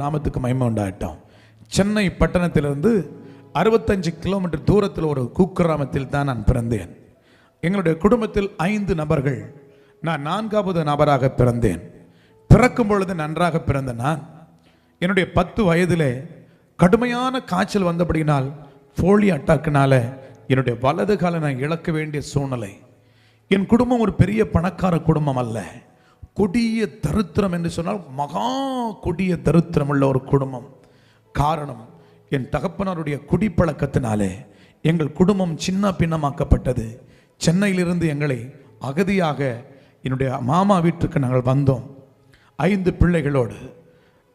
நாமத்துக்கு மகிமை உண்டாகட்டும். சென்னை பட்டணத்திலிருந்து 65 கிலோமீட்டர் தூரத்தில் ஒரு குக்கிராமத்தில் தான் நான் பிறந்தேன். எங்களுடைய குடும்பத்தில் 5 நபர்கள், நான் 4வது நபராக பிறந்தேன். பிறக்கும் பொழுது நன்றாக பிறந்த நான் என்னுடைய 10 வயதிலே கடுமையான காய்ச்சல் வந்தபடியினால் போலியோ அட்டாக்கினால என்னுடைய வலது காலை நான் இழக்க வேண்டிய சூழ்நிலை. என் குடும்பம் ஒரு பெரிய பணக்கார குடும்பம் அல்ல, கொடிய தரித்திரம் என்று சொன்னால் மகா கொடிய தரித்திரம் உள்ள ஒரு குடும்பம். காரணம், என் தகப்பனாருடைய குடிப்பழக்கத்தினாலே எங்கள் குடும்பம் சின்ன பின்னமாக்கப்பட்டது. சென்னையிலிருந்து எங்களை அகதியாக என்னுடைய மாமா வீட்டுக்கு நாங்கள் வந்தோம். 5 பிள்ளைகளோடு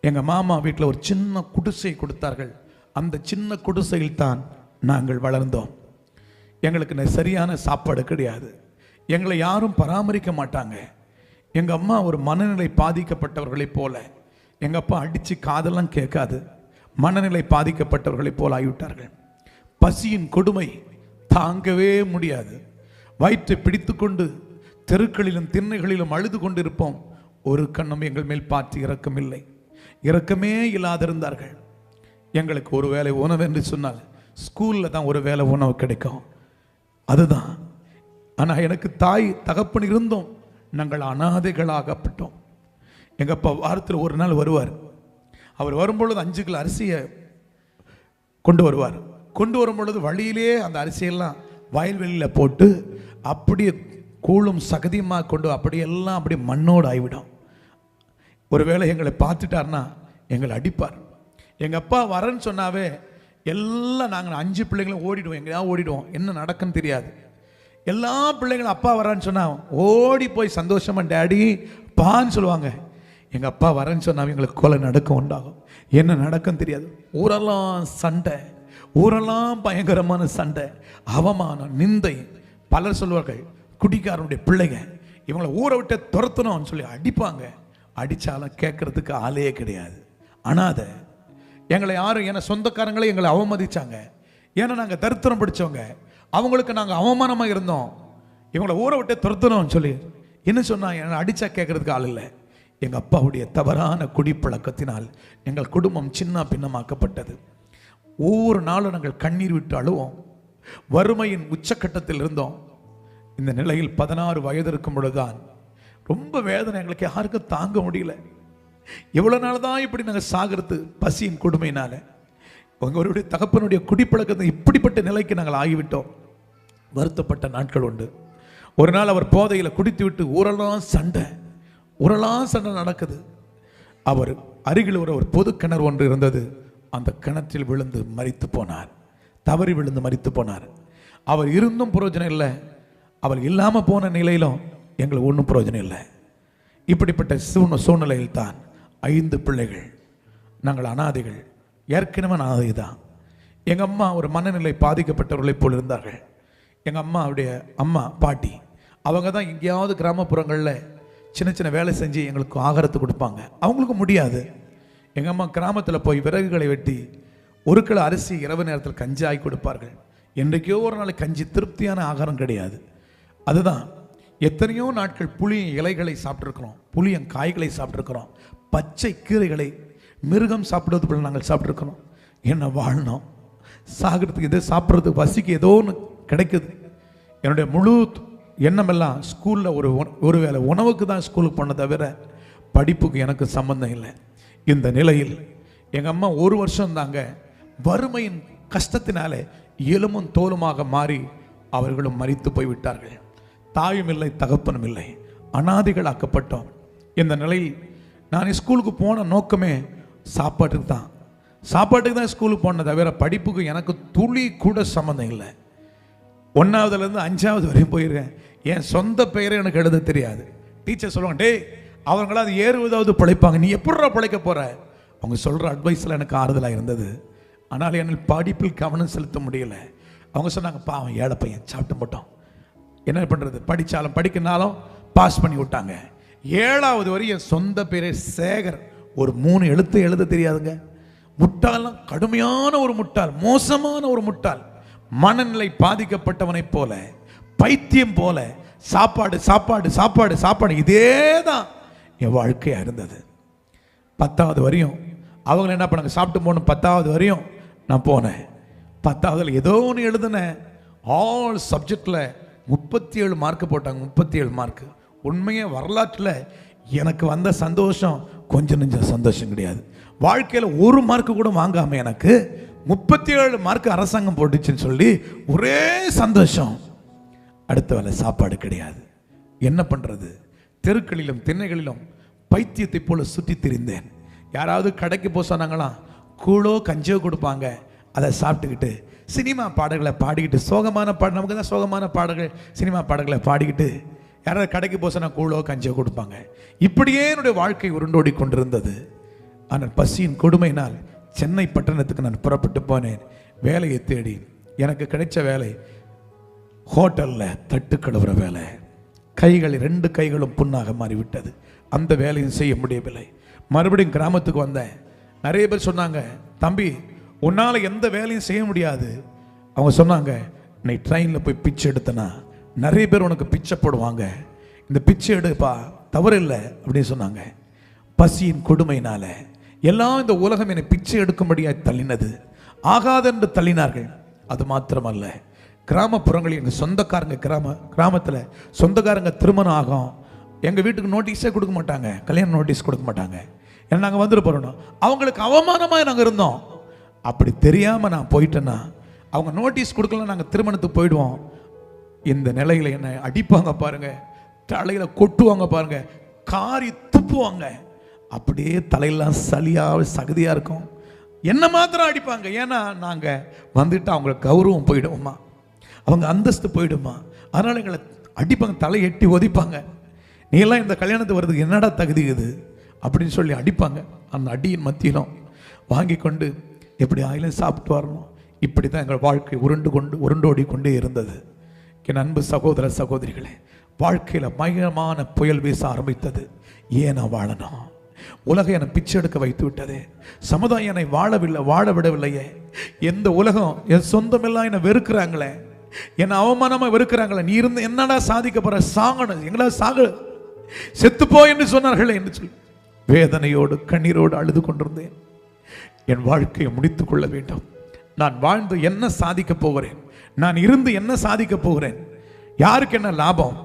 எங்கள் மாமா வீட்டில் ஒரு சின்ன குடிசை கொடுத்தார்கள். அந்த சின்ன குடிசையில் தான் நாங்கள் வளர்ந்தோம். எங்களுக்கு சரியான சாப்பாடு கிடையாது, எங்களை யாரும் பராமரிக்க மாட்டாங்க. எங்கள் அம்மா ஒரு மனநிலை பாதிக்கப்பட்டவர்களைப் போல, எங்கள் அப்பா அடித்து காதெல்லாம் கேட்காது, மனநிலை பாதிக்கப்பட்டவர்களைப் போல ஆகிவிட்டார்கள். பசியின் கொடுமை தாங்கவே முடியாது. வயிற்றை பிடித்து கொண்டு தெருக்களிலும் திண்ணைகளிலும் அழுது கொண்டிருப்போம். ஒரு கண்ணும் எங்கள் மேல் பார்த்து இரக்கமில்லை, இரக்கமே இல்லாதிருந்தார்கள். எங்களுக்கு ஒரு வேளை உணவு என்று சொன்னால் ஸ்கூலில் தான் ஒரு வேளை உணவு கிடைக்கும், அதுதான். ஆனால் எனக்கு தாய் தகப்பன் இருந்தோம், நாங்கள் அனாதைகளாகப்பட்டோம். எங்கள் அப்பா வாரத்தில் ஒரு நாள் வருவார். அவர் வரும்பொழுது 5 கிலோ அரிசியை கொண்டு வருவார். கொண்டு வரும்பொழுது வழியிலே அந்த அரிசியெல்லாம் வயல்வெளியில் போட்டு அப்படியே கூழும் சகதியுமாக கொண்டு அப்படியெல்லாம் அப்படியே மண்ணோடு ஆகிவிடும். ஒருவேளை எங்களை பார்த்துட்டார்னா எங்களை அடிப்பார். எங்கள் அப்பா வரேன்னு சொன்னாவே எல்லாம் நாங்கள் 5 பிள்ளைங்களும் ஓடிடுவோம், எங்கேயாவது ஓடிடுவோம், என்ன நடக்குன்னு தெரியாது. எல்லா பிள்ளைங்களும் அப்பா வரான்னு சொன்னால் ஓடி போய் சந்தோஷமாக டேடி பான்னு சொல்லுவாங்க. எங்கள் அப்பா வரேன்னு சொன்னால் எங்களுக்கு கொலை நடக்கம் உண்டாகும், என்ன நடக்கும் தெரியாது. ஊரெல்லாம் சண்டை, ஊரெல்லாம் பயங்கரமான சண்டை, அவமானம், நிந்தை. பலர் சொல்வார்கள் குடிக்காரனுடைய பிள்ளைங்க இவங்களை ஊரை விட்டு துரத்தணும்னு சொல்லி அடிப்பாங்க. அடித்தாலும் கேட்கறதுக்கு ஆளே கிடையாது. அனாதை. எங்களை யாரும், ஏன்னா சொந்தக்காரங்களே எங்களை அவமதிச்சாங்க. ஏன்னா நாங்கள் தரித்திரம் பிடிச்சவங்க, அவங்களுக்கு நாங்கள் அவமானமாக இருந்தோம். இவங்களை ஊரை விட்டு துரத்தணும்னு சொல்லி என்ன சொன்னால் என்னை அடித்தா கேட்கறதுக்கு ஆள் இல்லை. எங்கள் அப்பாவுடைய தவறான குடிப்பழக்கத்தினால் எங்கள் குடும்பம் சின்ன பின்னமாக்கப்பட்டது. ஒவ்வொரு நாளும் நாங்கள் கண்ணீர் விட்டு அழுவோம். வறுமையின் உச்சக்கட்டத்தில் இருந்தோம். இந்த நிலையில் 16 வயது இருக்கும் பொழுதுதான் ரொம்ப வேதனை, எங்களுக்கு யாருக்கும் தாங்க முடியல. எவ்வளோ நாள் தான் இப்படி நாங்கள் சாகிறது பசியின் கொடுமையினால. உங்களுடைய தகப்பனுடைய குடிப்பழக்கத்தை இப்படிப்பட்ட நிலைக்கு நாங்கள் ஆகிவிட்டோம். வருத்தப்பட்ட நாட்கள் உண்டு. ஒரு நாள் அவர் போதையில் குடித்து விட்டு ஊரெல்லாம் சண்டை, ஊரெல்லாம் சண்டை நடக்குது. அவர் அருகில் ஒரு பொது கிணறு ஒன்று இருந்தது. அந்த கிணற்றில் விழுந்து மரித்து போனார், தவறி விழுந்து மரித்து போனார். அவர் இருந்தும் பிரயோஜனம் இல்லை, அவர் இல்லாமல் போன நிலையிலும் எங்களுக்கு ஒன்றும் பிரயோஜனம் இல்லை. இப்படிப்பட்ட சூழ்நிலையில் தான் 5 பிள்ளைகள், நாங்கள் அனாதைகள். ஏற்கனவே அனாதை தான். எங்கள் அம்மா ஒரு மனநிலை பாதிக்கப்பட்டவர்களைப் போல் இருந்தார்கள். எங்கள் அம்மாவுடைய அம்மா பாட்டி அவங்க தான் எங்கேயாவது கிராமப்புறங்களில் சின்ன சின்ன வேலை செஞ்சு எங்களுக்கு ஆகாரத்தை கொடுப்பாங்க. அவங்களுக்கு முடியாது. எங்கள் அம்மா கிராமத்தில் போய் விறகுகளை வெட்டி 1 கிலோ அரிசி இரவு நேரத்தில் கஞ்சி ஆகி கொடுப்பார்கள். என்றைக்கோ ஒரு நாள் கஞ்சி திருப்தியான ஆகாரம் கிடையாது. அதுதான். எத்தனையோ நாட்கள் புளிய இலைகளை சாப்பிட்ருக்கிறோம், புளியங் காய்களை சாப்பிட்ருக்கிறோம், பச்சை கீரைகளை மிருகம் சாப்பிடுவது போல நாங்கள் சாப்பிட்ருக்கிறோம். என்ன வாழணும், சாகிறதுக்கு எதோ சாப்பிட்றதுக்கு பசிக்கு ஏதோ ஒன்று கிடைக்குது. என்னுடைய முழு எண்ணமெல்லாம் ஸ்கூலில் ஒரு வேளை உணவுக்கு தான் ஸ்கூலுக்கு போன தவிர படிப்புக்கு எனக்கு சம்பந்தம் இல்லை. இந்த நிலையில் எங்கள் அம்மா 1 வருஷம் தாங்க வறுமையின் கஷ்டத்தினாலே எலும்பும் தோலுமாக மாறி அவர்களும் மரித்து போய்விட்டார்கள். தாயும் இல்லை, தகப்பனும் இல்லை, அனாதைகள் ஆக்கப்பட்டோம். இந்த நிலையில் நான் ஸ்கூலுக்கு போன நோக்கமே சாப்பாட்டுக்கு தான் ஸ்கூலுக்கு போன தவிர படிப்புக்கு எனக்கு துளி கூட சம்மந்தம் இல்லை. 1ஆவதுலேருந்து 5ஆவது வரையும் போயிருக்கேன். என் சொந்த பெயரை எனக்கு எழுத தெரியாது. டீச்சர் சொல்லுவாங்க, டே அவங்களாவது ஏறுவதாவது பிழைப்பாங்க, நீ எப்படா பிழைக்க போகிற? அவங்க சொல்கிற அட்வைஸில் எனக்கு ஆறுதலாக இருந்தது. ஆனால் என்னால் படிப்பில் கவனம் செலுத்த முடியலை. அவங்க சொன்னாங்க, பாவம் ஏழை பையன் சாப்பிட்டு போட்டோம், என்ன பண்ணுறது, படித்தாலும் படிக்கனாலும் பாஸ் பண்ணி விட்டாங்க. 7ஆவது வரை என் சொந்த பேரே சேகர், ஒரு 3 எழுத்து எழுத தெரியாதுங்க. முட்டாள்லாம் கடுமையான ஒரு முட்டாள், மோசமான ஒரு முட்டாள், மனநிலை பாதிக்கப்பட்டவனை போல, பைத்தியம் போல, சாப்பாடு சாப்பாடு சாப்பாடு சாப்பாடு, இதே தான் என் வாழ்க்கையாக இருந்தது. 10வது வரையும் அவங்கள என்ன பண்ணாங்க, சாப்பிட்டு போகணும். 10வது வரையும் நான் போனேன். 10வதுல ஏதோ ஒன்று எழுதுனேன். ஆல் சப்ஜெக்டில் 37 மார்க்கு போட்டாங்க. 37 மார்க்கு. உண்மையாக வரலாற்றில் எனக்கு வந்த சந்தோஷம் கொஞ்சம் நெஞ்சம் சந்தோஷம் கிடையாது. வாழ்க்கையில் 1 மார்க்கு கூட வாங்காமல் எனக்கு 37 மார்க்கு அரசாங்கம் போட்டுச்சுன்னு சொல்லி ஒரே சந்தோஷம். அடுத்த வேலை சாப்பாடு கிடையாது. என்ன பண்ணுறது? தெருக்களிலும் திண்ணைகளிலும் பைத்தியத்தை போல சுற்றி திரிந்தேன். யாராவது கடைக்கு போக சொன்னாங்களாம், கூழோ கஞ்சோ கொடுப்பாங்க. அதை சாப்பிட்டுக்கிட்டு சினிமா பாடல்களை பாடிக்கிட்டு, சோகமான பாடல், நமக்கு தான் சோகமான பாடல்கள், சினிமா பாடல்களை பாடிக்கிட்டு, யாராவது கடைக்கு போக சொன்னால் கூழோ கஞ்சோ கொடுப்பாங்க. இப்படியே என்னுடைய வாழ்க்கை உருண்டோடி கொண்டிருந்தது. ஆனால் பசியின் கொடுமையினால் சென்னை பட்டணத்துக்கு நான் புறப்பட்டு போனேன் வேலையை தேடி. எனக்கு கிடைச்ச வேலை ஹோட்டலில் தட்டு கழுவுற வேலை. கைகள் 2 கைகளும் புண்ணாக மாறிவிட்டது. அந்த வேலையும் செய்ய முடியவில்லை. மறுபடியும் கிராமத்துக்கு வந்தேன். நிறைய பேர் சொன்னாங்க, தம்பி உன்னால் எந்த வேலையும் செய்ய முடியாது. அவங்க சொன்னாங்க, நீ ட்ரெயினில் போய் பிச்சை எடுத்தனா நிறைய பேர் உனக்கு பிச்சை போடுவாங்க, இந்த பிச்சை எடுப்பா, தவறு இல்லை அப்படின்னு சொன்னாங்க. பசியின் கொடுமையினால எல்லாம் இந்த உலகம் என்னை பிச்சை எடுக்கும்படியாக தள்ளினது. ஆகாதென்று தள்ளினார்கள். அது மாத்திரமல்ல, கிராமப்புறங்களில் எங்கள் சொந்தக்காரங்க கிராமத்தில் சொந்தக்காரங்க திருமணம் ஆகும், எங்கள் வீட்டுக்கு நோட்டீஸே கொடுக்க மாட்டாங்க, கல்யாண நோட்டீஸ் கொடுக்க மாட்டாங்க. ஏன்னா நாங்கள் வந்துட்டு போகிறோம். அவங்களுக்கு அவமானமாக நாங்கள் இருந்தோம். அப்படி தெரியாமல் நான் போயிட்டேன்னா, அவங்க நோட்டீஸ் கொடுக்கல, நாங்கள் திருமணத்துக்கு போயிடுவோம். இந்த நிலையில் என்னை அடிப்பாங்க பாருங்க, தலையில் கொட்டுவாங்க பாருங்க, காரி துப்புவாங்க. அப்படியே தலையெல்லாம் சளியாக சகதியாக இருக்கும். என்ன மாத்திரம் அடிப்பாங்க. ஏன்னா நாங்கள் வந்துட்டு அவங்களுக்கு கௌரவம் போயிடுவோமா, அவங்க அந்தஸ்து போயிடுமா, அதனால் எங்களை அடிப்பாங்க, தலை எட்டி ஒதிப்பாங்க. நீ எல்லாம் இந்த கல்யாணத்துக்கு வர்றதுக்கு என்னடா தகுதி இது அப்படின்னு சொல்லி அடிப்பாங்க. அந்த அடியின் மத்தியிலும் வாங்கி கொண்டு எப்படி ஆயிலும் சாப்பிட்டு வரணும். இப்படி தான் எங்கள் வாழ்க்கை உருண்டோடி கொண்டே இருந்தது. என் அன்பு சகோதர சகோதரிகளே, வாழ்க்கையில் பயங்கரமான புயல் வீச ஆரம்பித்தது. ஏன் நான் வாழணும்? உலகம் என்னை பிச்சை எடுக்க வைத்து விட்டதே. சமுதாயம் என்னை வாழ விடவில்லையே. எந்த உலகம், என் சொந்தமெல்லாம் என்னை வெறுக்கிறாங்களே, என்னை அவமானமாக வெறுக்கிறாங்களே. நீ இருந்து என்னடா சாதிக்க போற? சாகணும், எங்களா சாகு, செத்துப்போ என்று சொன்னார்களே என்று சொல்லி வேதனையோடு கண்ணீரோடு அழுது கொண்டிருந்தேன். என் வாழ்க்கையை முடித்துக் கொள்ள வேண்டும். நான் வாழ்ந்து என்ன சாதிக்க போகிறேன்? நான் இருந்து என்ன சாதிக்க போகிறேன்? யாருக்கு என்ன லாபம்?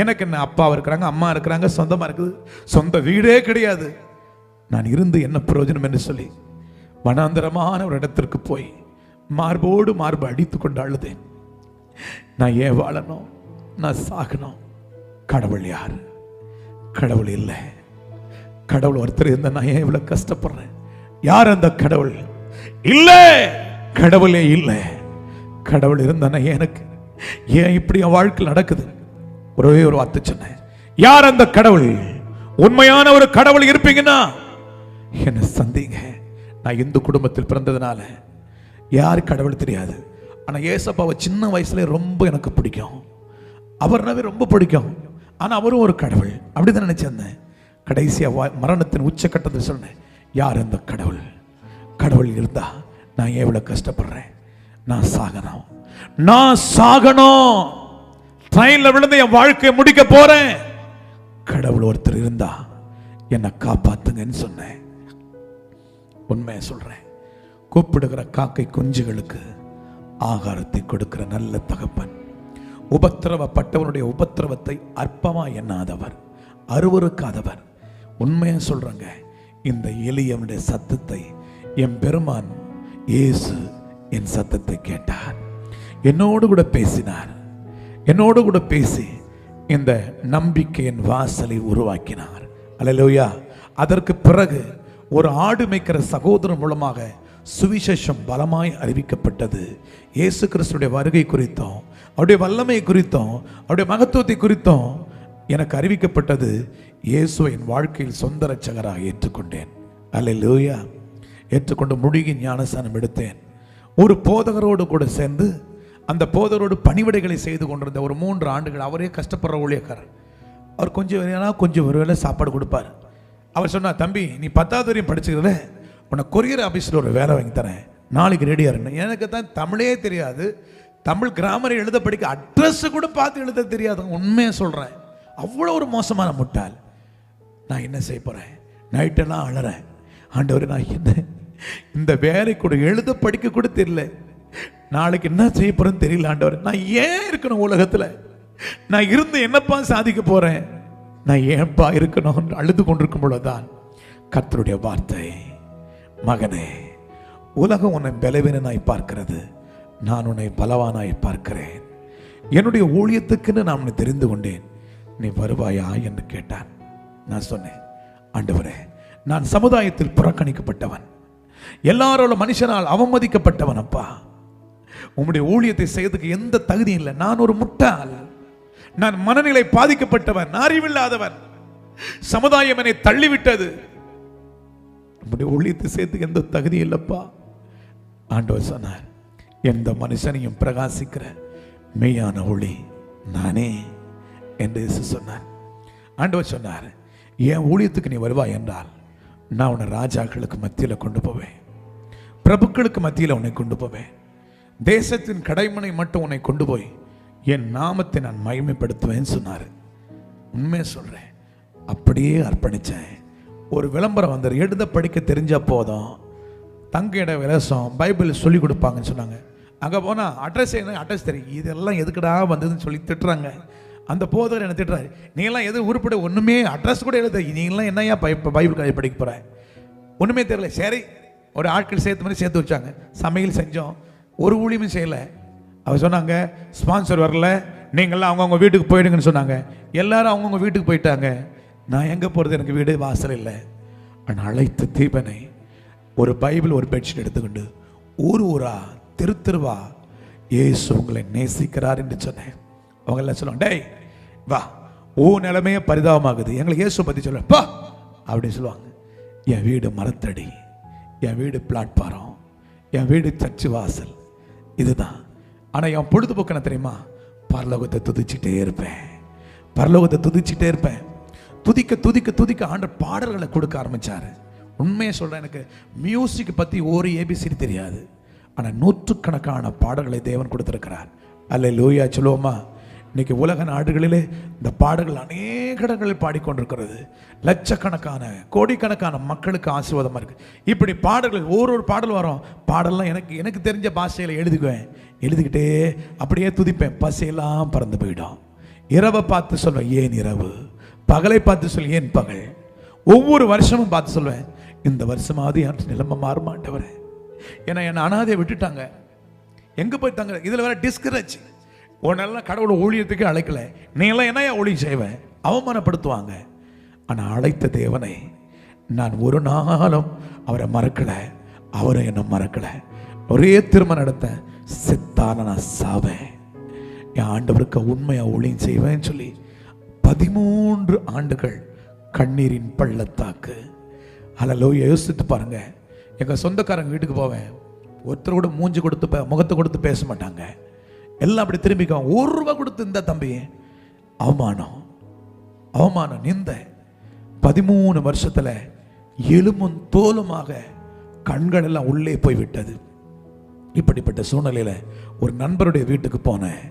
எனக்கு என்ன அப்பா இருக்கிறாங்க, அம்மா இருக்கிறாங்க, சொந்தமாக இருக்குது, சொந்த வீடே கிடையாது. நான் இருந்து என்ன பிரயோஜனம் என்று சொல்லி வனாந்தரமான ஒரு இடத்திற்கு போய் மார்போடு மார்பு அடித்து கொண்டு அழுதேன். நான் ஏன் வாழணும்? நான் சாகணும். கடவுள் யார்? கடவுள் இல்லை. கடவுள் ஒருத்தர் இருந்த நான் ஏன் இவ்வளவு கஷ்டப்படுறேன்? யார் அந்த கடவுள்? இல்லை, கடவுளே இல்லை. கடவுள் இருந்தா எனக்கு ஏன் இப்படி என் வாழ்க்கை நடக்குது? ஒரே ஒரு வார்த்தை சொன்னேன், யார் அந்த கடவுள்? உண்மையான ஒரு கடவுள் இருப்பீங்கன்னா என்ன சந்தேங்க. நான் இந்து குடும்பத்தில் பிறந்ததுனால யார் கடவுள் தெரியாது. ஆனால் ஏசப்பாவை சின்ன வயசுல ரொம்ப எனக்கு பிடிக்கும், அவர்னாவே ரொம்ப பிடிக்கும். ஆனால் அவரும் ஒரு கடவுள் அப்படிதான் நினைச்சிருந்தேன். கடைசியாக மரணத்தின் உச்சக்கட்டத்தில் சொன்னேன், யார் அந்த கடவுள்? கடவுள் இருந்தா நான் எவ்வளவு கஷ்டப்படுறேன்? நான் சாகணும், நான் சாகணும். ட்ரெயின்ல விழுந்து என் வாழ்க்கையை முடிக்க போறேன். கடவுள் ஒருத்தர் இருந்தா என்னை காப்பாத்துங்கன்னு சொன்னேன். உண்மையை சொல்றேன், கூப்பிடுகிற காக்கை குஞ்சுகளுக்கு ஆகாரத்தை கொடுக்கிற நல்ல தகப்பன், உபத்திரவப்பட்டவனுடைய உபத்திரவத்தை அற்பமா எண்ணாதவர், அருவருக்காதவர். உண்மையை சொல்றங்க, இந்த எளியவனுடைய சத்தத்தை என் பெருமான் இயேசு என் சத்தத்தை கேட்டார், என்னோடு கூட பேசினார். என்னோடு கூட பேசி இந்த நம்பிக்கையின் வாசலை உருவாக்கினார். அல்லேலூயா. அதற்கு பிறகு ஒரு ஆடு மேய்க்கிற சகோதரன் மூலமாக சுவிசேஷம் பலமாய் அறிவிக்கப்பட்டது. இயேசு கிறிஸ்துடைய வருகை குறித்தும் அவருடைய வல்லமை குறித்தும் அவருடைய மகத்துவத்தை குறித்தும் எனக்கு அறிவிக்கப்பட்டது. இயேசுவை என் வாழ்க்கையில் சொந்த இரட்சகராக ஏற்றுக்கொண்டேன். அல்லேலூயா. ஏற்றுக்கொண்டு முழுகி ஞானஸ்நானம் எடுத்தேன். ஒரு போதகரோடு கூட சேர்ந்து அந்த போதகரோடு பணிவிடைகளை செய்து கொண்டிருந்த ஒரு 3 ஆண்டுகள். அவரே கஷ்டப்படுற ஊழியக்காரர். அவர் கொஞ்சம் ஒரு வேளை சாப்பாடு கொடுப்பார். அவர் சொன்னார், தம்பி நீ 10வது வரையும் படிச்சுக்கிறத உனக்கு கொரியர் ஆஃபீஸில் ஒரு வேலை வாங்கி தரேன், நாளைக்கு ரெடியாக இருந்தேன். எனக்கு தான் தமிழே தெரியாது, தமிழ் கிராமரை எழுத படிக்க அட்ரஸ் கூட பார்த்து எழுத தெரியாது. உண்மையை சொல்கிறேன், அவ்வளோ ஒரு மோசமான முட்டாள். நான் என்ன செய்ய போகிறேன்? நைட்டெல்லாம் அழறேன், ஆண்டவரே, நான் என்ன இந்த வேலை கூட எழுத படிக்க கூட தெரியல, நாளைக்கு என்ன செய்ய போறேன்னு தெரியல ஆண்டவரே, நான் ஏன் இருக்கணும் உலகத்துல, நான் இருந்து என்னப்பா சாதிக்க போறேன், நான் ஏன்பா இருக்கணும் அழுது கொண்டிருக்கும் பொழுதுதான் கர்த்தருடைய வார்த்தை, மகனே, உலகம் உன்னை பலவீனனாய் பார்க்கிறது, நான் உன்னை பலவானாய் பார்க்கிறேன், என்னுடைய ஊழியத்துக்குன்னு நான் உன்னை தெரிந்து கொண்டேன், நீ வருவாயா என்று கேட்டான். நான் சொன்னேன், ஆண்டவரே, நான் சமுதாயத்தில் புறக்கணிக்கப்பட்டவன், எல்லாரோட மனுஷனால் அவமதிக்கப்பட்டவன் அப்பா, உம்முடைய ஊழியத்தை செய்யறதுக்கு எந்த தகுதியும் இல்லை, நான் ஒரு முட்டாள், நான் மனநிலை பாதிக்கப்பட்டவன், அறிவில்லாதவன், சமுதாயம் என்னை தள்ளிவிட்டது, உம்முடைய ஊழியத்தை செய்யறதுக்கு எந்த தகுதி இல்லப்பா. ஆண்டவர் சொன்னார், எந்த மனுஷனையும் பிரகாசிக்கிற மெய்யான ஒளி நானே என்று சொன்னார். ஆண்டவர் சொன்னார், என் ஊழியத்துக்கு நீ வருவாய் என்றால் நான் உன்னை ராஜாக்களுக்கு மத்தியில் கொண்டு போவேன், பிரபுக்களுக்கு மத்தியில் உன்னை கொண்டு போவேன், தேசத்தின் கடைமனை மட்டும் உன்னை கொண்டு போய் என் நாமத்தை நான் மகிமைப்படுத்துவேன்னு சொன்னார். உண்மையை சொல்றேன், அப்படியே அர்ப்பணிச்சேன். ஒரு விளம்பரம் வந்தார், எழுத படிக்க தெரிஞ்சா போதும், தங்க இட விலாசம் பைபிள் சொல்லி கொடுப்பாங்கன்னு சொன்னாங்க. அங்கே போனால் அட்ரஸ் என்ன, அட்ரஸ் தெரியும், இதெல்லாம் எதுக்குடா வந்ததுன்னு சொல்லி திட்டுறாங்க. அந்த போதவர் என்ன திட்டுறாரு, நீங்களாம் எது உருப்பட ஒன்றுமே அட்ரஸ் கூட எழுத, நீங்களாம் என்னையா பைபிள் கதை படிக்க போகிற, ஒன்றுமே தெரியல. சரி, ஒரு ஆட்கள் சேர்த்து மாதிரி சேர்த்து வச்சாங்க, சமையல் செஞ்சோம், ஒரு ஊழியமும் செய்யலை. அவர் சொன்னாங்க, ஸ்பான்சர் வரல, நீங்கள்லாம் அவங்கவுங்க வீட்டுக்கு போயிடுங்கன்னு சொன்னாங்க. எல்லாரும் அவங்கவுங்க வீட்டுக்கு போயிட்டாங்க. நான் எங்கே போகிறது, எனக்கு வீடு வாசல் இல்லை. ஆனால் அழைத்த தீபனை ஒரு பைபிள் ஒரு பெட்ஷீட் எடுத்துக்கொண்டு ஊர் ஊரா தெரு தெருவா இயேசு உங்களை நேசிக்கிறார் என்று சொன்னேன். அவங்க எல்லாம் சொல்லுவாங்க, டேய் வா, ஓ நிலைமையே பரிதாபமாகுது, எங்களுக்கு இயேசு பற்றி சொல்ல பா அப்படின்னு சொல்லுவாங்க. என் வீடு மரத்தடி, என் வீடு பிளாட்பாரம், என் வீடு சர்ச்சு வாசல், இதுதான். ஆனால் என் பொழுதுபோக்கு என்ன தெரியுமா, பரலோகத்தை துதிச்சுட்டே இருப்பேன், பரலோகத்தை துதிச்சுட்டே இருப்பேன். துதிக்க துதிக்க துதிக்க ஆண்டவர் பாடல்களை கொடுக்க ஆரம்பிச்சாரு. உண்மையை சொல்கிறேன், எனக்கு மியூசிக் பற்றி ஒரு ஏபிசிடி தெரியாது, ஆனால் நூற்றுக்கணக்கான பாடல்களை தேவன் கொடுத்துருக்கிறார். அல்லேலூயா சொல்லுவோமா? இன்னைக்கு உலக நாடுகளிலே இந்த பாடல்கள் அநேக இடங்களில் பாடிக்கொண்டிருக்கிறது. லட்சக்கணக்கான கோடிக்கணக்கான மக்களுக்கு ஆசீர்வாதமாக இருக்குது. இப்படி பாடல்கள் ஒரு பாடல் வரும், பாடல்லாம் எனக்கு தெரிஞ்ச பாஷையில் எழுதிக்குவேன், எழுதிக்கிட்டே அப்படியே துதிப்பேன். பசையெல்லாம் பறந்து போயிடும். இரவை பார்த்து சொல்வேன், ஏன் இரவு, பகலை பார்த்து சொல்ல ஏன் பகல். ஒவ்வொரு வருஷமும் பார்த்து சொல்வேன், இந்த வருஷமாவது என் நிலைமை மாறுமாண்டவர். ஏன்னா என்னை அனாதையை விட்டுட்டாங்க, எங்கே போய் தங்க. இதில் வேற டிஸ்கரேஜ், உன்னெல்லாம் கடவுளை ஊழியத்துக்கு அழைக்கல, நீ எல்லாம் என்ன ஊழியம் செய்வேன், அவமானப்படுத்துவாங்க. ஆனால் அழைத்த தேவனை நான் ஒரு நாளும் அவரை மறக்கலை, அவரை என்ன மறக்கலை. ஒரே திருமணம் நடத்த செத்தான நான் சாவேன், என் ஆண்டவருக்கு உண்மையாக ஊழியம் செய்வேன்னு சொல்லி 13 ஆண்டுகள் கண்ணீரின் பள்ளத்தாக்கு. அல்லேலூயா. யோசித்து பாருங்க, எங்கள் சொந்தக்காரங்க வீட்டுக்கு போவேன், ஒருத்தர் கூட மூஞ்சி கொடுத்து முகத்தை கொடுத்து பேச மாட்டாங்க, எல்லாம் அப்படி திரும்பிக்குவாங்க. 1 ரூபா கொடுத்து இந்த தம்பி, அவமானம் அவமானம் நிந்த. 13 வருஷத்துல எலும்பும் தோலுமாக கண்கள் எல்லாம் உள்ளே போய்விட்டது. இப்படிப்பட்ட சூழ்நிலையில ஒரு நண்பருடைய வீட்டுக்கு போனேன்,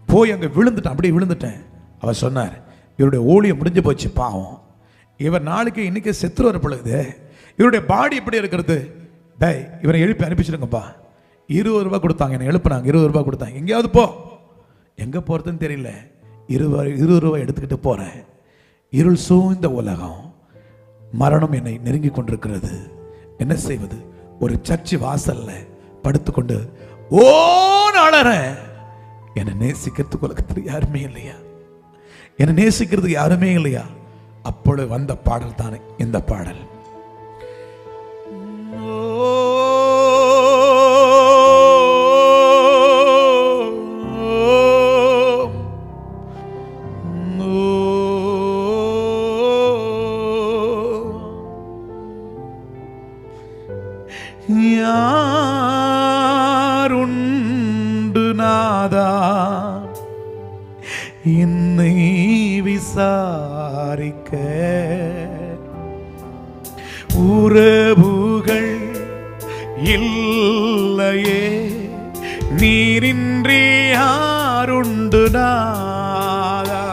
போய் அங்கே விழுந்துட்டேன், அப்படியே விழுந்துட்டேன். அவர் சொன்னார், இவருடைய ஊழியம் முடிஞ்சு போச்சு, பாவம், இவர் நாளைக்கு இன்னைக்கு செத்து வர பொழுது இவருடைய பாடி எப்படி இருக்கிறது, டேய் இவரை எழுப்பி அனுப்பிச்சிடுங்கப்பா. 20 ரூபா கொடுத்தாங்க, என்னை எழுப்புனாங்க, 20 ரூபா கொடுத்தாங்க. எங்கேயாவது போ, எங்கே போகிறதுன்னு தெரியல, 20 ரூபா எடுத்துக்கிட்டு போகிறேன். இருள் சூழ்ந்த உலகம், மரணம் என்னை நெருங்கி கொண்டிருக்கிறது, என்ன செய்வது? ஒரு சர்ச்சு வாசல்ல படுத்துக்கொண்டு ஓ நாளறேன், என்னை நேசிக்கிறதுக்கு உலகத்தில் யாருமே இல்லையா, என்னை நேசிக்கிறதுக்கு யாருமே இல்லையா? அப்பொழுது வந்த பாடல் தானே இந்த பாடல். யாருண்டு நாதா என்னை விசாரிக்க, உறவுகள் இல்லையே நீரின்றி யாருண்டு நாதா,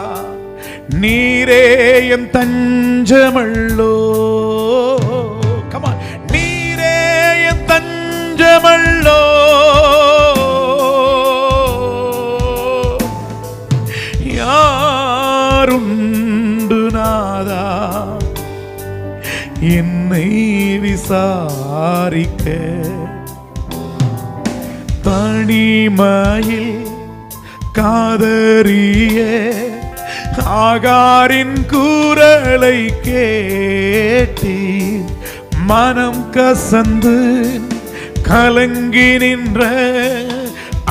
நீரே என் தஞ்சமல்லோ. விசாரிக்க தனிமையில் காதறிய ஆகாரின் குரலை கேட்டி மனம் கசந்து கலங்கி நின்ற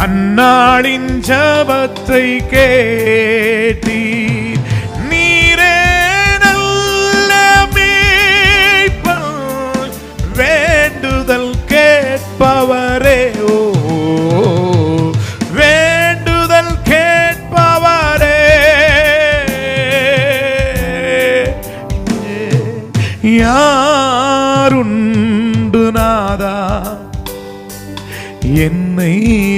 அந்நாளின் ஜபத்தை கேட்டி நீரே நல்ல மேய்ப்பன் வேண்டுதல் கேட்பவரே ஓ வேண்டுதல் கேட்பவரே யாருண்டு நாதா என்னை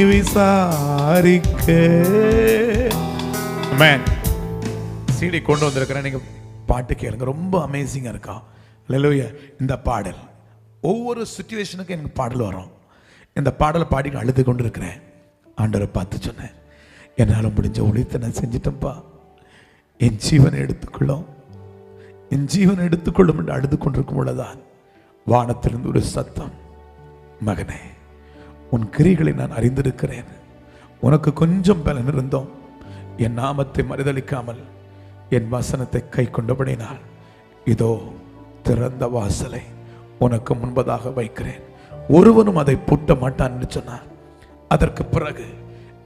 விசாரிக்க. சிடி கொண்டு வந்திருக்கிறேன், நீங்க பாட்டு கேளுங்க, ரொம்ப அமேசிங்கா இருக்கா. அல்லேலூயா. இந்த பாடல் ஒவ்வொரு சிச்சுவேஷனுக்கும் எனக்கு பாடல் வரும். இந்த பாடலை பாடி அழுது கொண்டு இருக்கிறேன். ஆண்டவரை பார்த்து சொன்னேன், என்னால் முடிஞ்ச ஒழித்து நான் செஞ்சிட்டேன்ப்பா, என் ஜீவனை எடுத்துக்கொள்ளும், என் ஜீவனை எடுத்துக்கொள்ளும் என்று அழுது கொண்டிருக்கும் பொழுதுதான் வானத்திலிருந்து ஒரு சத்தம், மகனே உன் கிரிகளை நான் அறிந்திருக்கிறேன், உனக்கு கொஞ்சம் பலன் இருந்தோம், என் நாமத்தை மறுதளிக்காமல் என் வசனத்தை கை கொண்டபடினால் இதோ திறந்த வாசலை உனக்கு முன்பதாக வைக்கிறேன், ஒருவனும் அதை பூட்ட மாட்டான் என்று சொன்னார். அதற்கு பிறகு